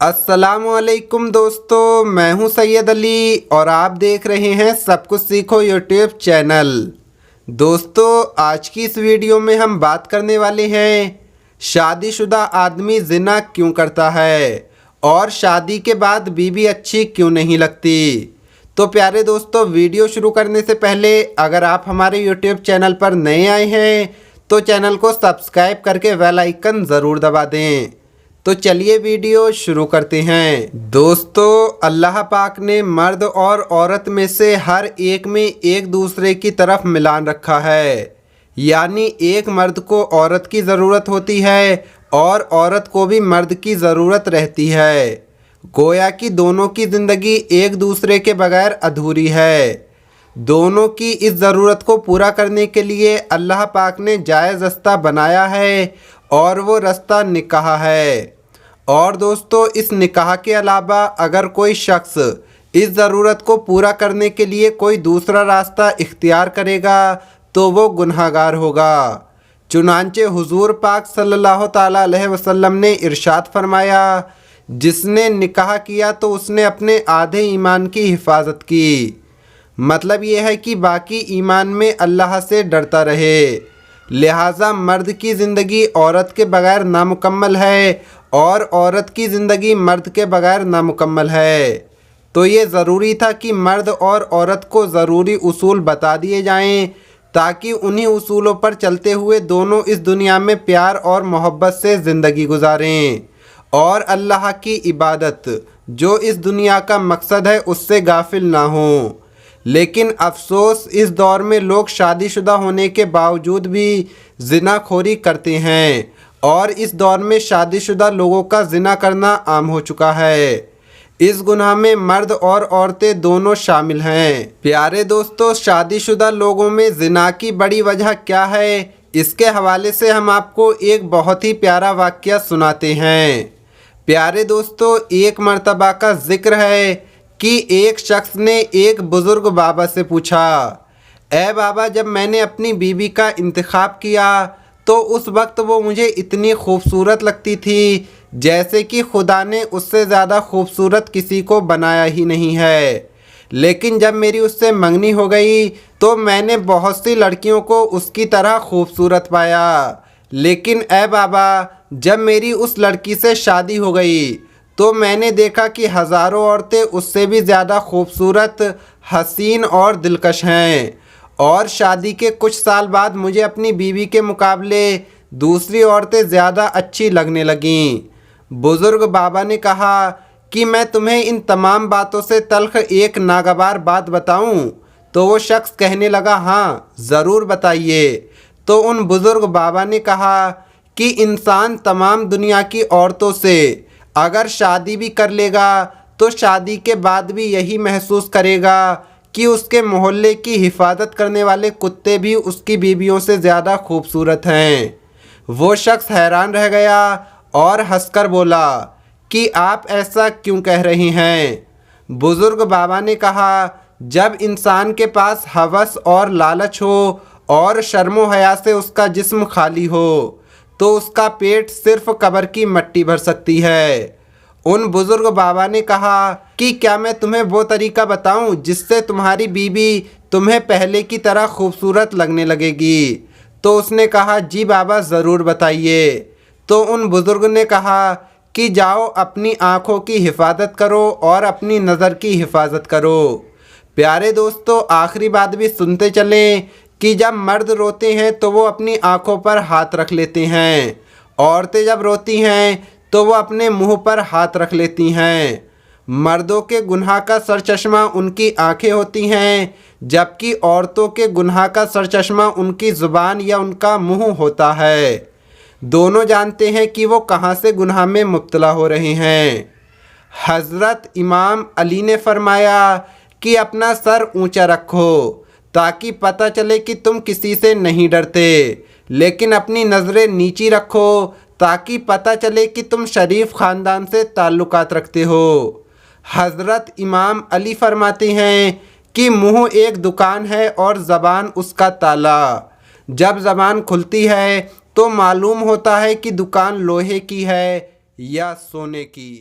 अस्सलामुअलैकुम दोस्तों, मैं हूं सैयद अली और आप देख रहे हैं सब कुछ सीखो यूट्यूब चैनल। दोस्तों, आज की इस वीडियो में हम बात करने वाले हैं शादीशुदा आदमी जिना क्यों करता है और शादी के बाद बीवी अच्छी क्यों नहीं लगती। तो प्यारे दोस्तों, वीडियो शुरू करने से पहले अगर आप हमारे यूट्यूब चैनल पर नए आए हैं तो चैनल को सब्सक्राइब करके बेल आइकन ज़रूर दबा दें। तो चलिए वीडियो शुरू करते हैं। दोस्तों, अल्लाह पाक ने मर्द और औरत में से हर एक में एक दूसरे की तरफ मिलान रखा है, यानी एक मर्द को औरत की ज़रूरत होती है और औरत को भी मर्द की ज़रूरत रहती है। गोया कि दोनों की ज़िंदगी एक दूसरे के बगैर अधूरी है। दोनों की इस ज़रूरत को पूरा करने के लिए अल्लाह पाक ने जायज़ रास्ता बनाया है और वो रास्ता निकाह है। और दोस्तों, इस निकाह के अलावा अगर कोई शख्स इस ज़रूरत को पूरा करने के लिए कोई दूसरा रास्ता इख्तियार करेगा तो वो गुनहगार होगा। चुनांचे हुजूर पाक सल्लल्लाहु ताला अलैहि वसल्लम ने इरशाद फरमाया, जिसने निकाह किया तो उसने अपने आधे ईमान की हिफाजत की। मतलब ये है कि बाकी ईमान में अल्लाह से डरता रहे। लिहाजा मर्द की ज़िंदगी औरत के बगैर नामुकम्मल है और औरत की ज़िंदगी मर्द के बगैर नामुकम्मल है। तो ये ज़रूरी था कि मर्द और औरत को ज़रूरी उसूल बता दिए जाएं ताकि उन्हीं उसूलों पर चलते हुए दोनों इस दुनिया में प्यार और मोहब्बत से ज़िंदगी गुजारें और अल्लाह की इबादत जो इस दुनिया का मकसद है उससे गाफिल ना हों। लेकिन अफसोस, इस दौर में लोग शादीशुदा होने के बावजूद भी ज़िनाखोरी करते हैं और इस दौर में शादीशुदा लोगों का ज़िना करना आम हो चुका है। इस गुनाह में मर्द और औरतें दोनों शामिल हैं। प्यारे दोस्तों, शादीशुदा लोगों में ज़िना की बड़ी वजह क्या है, इसके हवाले से हम आपको एक बहुत ही प्यारा वाक़या सुनाते हैं। प्यारे दोस्तों, एक मर्तबा का ज़िक्र है कि एक शख्स ने एक बुज़ुर्ग बाबा से पूछा, ए बाबा, जब मैंने अपनी बीवी का इंतखाब किया तो उस वक्त वो मुझे इतनी खूबसूरत लगती थी जैसे कि खुदा ने उससे ज़्यादा खूबसूरत किसी को बनाया ही नहीं है। लेकिन जब मेरी उससे मंगनी हो गई तो मैंने बहुत सी लड़कियों को उसकी तरह खूबसूरत पाया। लेकिन ए बाबा, जब मेरी उस लड़की से शादी हो गई तो मैंने देखा कि हज़ारों औरतें उससे भी ज़्यादा खूबसूरत, हसीन और दिलकश हैं। और शादी के कुछ साल बाद मुझे अपनी बीवी के मुकाबले दूसरी औरतें ज़्यादा अच्छी लगने लगीं। बुज़ुर्ग बाबा ने कहा कि मैं तुम्हें इन तमाम बातों से तल्ख़ एक नागवार बात बताऊं? तो वो शख्स कहने लगा, हाँ ज़रूर बताइए। तो उन बुज़ुर्ग बाबा ने कहा कि इंसान तमाम दुनिया की औरतों से अगर शादी भी कर लेगा तो शादी के बाद भी यही महसूस करेगा कि उसके मोहल्ले की हिफाजत करने वाले कुत्ते भी उसकी बीवियों से ज़्यादा खूबसूरत हैं। वो शख्स हैरान रह गया और हंसकर बोला कि आप ऐसा क्यों कह रही हैं? बुज़ुर्ग बाबा ने कहा, जब इंसान के पास हवस और लालच हो और शर्मो हया से उसका जिस्म खाली हो तो उसका पेट सिर्फ कब्र की मिट्टी भर सकती है। उन बुज़ुर्ग बाबा ने कहा कि क्या मैं तुम्हें वो तरीका बताऊं जिससे तुम्हारी बीवी तुम्हें पहले की तरह खूबसूरत लगने लगेगी? तो उसने कहा, जी बाबा, ज़रूर बताइए। तो उन बुज़ुर्ग ने कहा कि जाओ अपनी आँखों की हिफाजत करो और अपनी नज़र की हिफाजत करो। प्यारे दोस्तों, आखिरी बात भी सुनते चलें कि जब मर्द रोते हैं तो वो अपनी आँखों पर हाथ रख लेते हैं, औरतें जब रोती हैं तो वो अपने मुंह पर हाथ रख लेती हैं। मर्दों के गुनाह का सरचश्मा उनकी आंखें होती हैं, जबकि औरतों के गुनाह का सरचश्मा उनकी ज़ुबान या उनका मुंह होता है। दोनों जानते हैं कि वो कहाँ से गुनाह में मुब्तला हो रहे हैं। हज़रत इमाम अली ने फरमाया कि अपना सर ऊंचा रखो ताकि पता चले कि तुम किसी से नहीं डरते, लेकिन अपनी नज़रें नीची रखो ताकि पता चले कि तुम शरीफ ख़ानदान से ताल्लुकात रखते हो। हज़रत इमाम अली फरमाते हैं कि मुँह एक दुकान है और ज़बान उसका ताला। जब ज़बान खुलती है तो मालूम होता है कि दुकान लोहे की है या सोने की।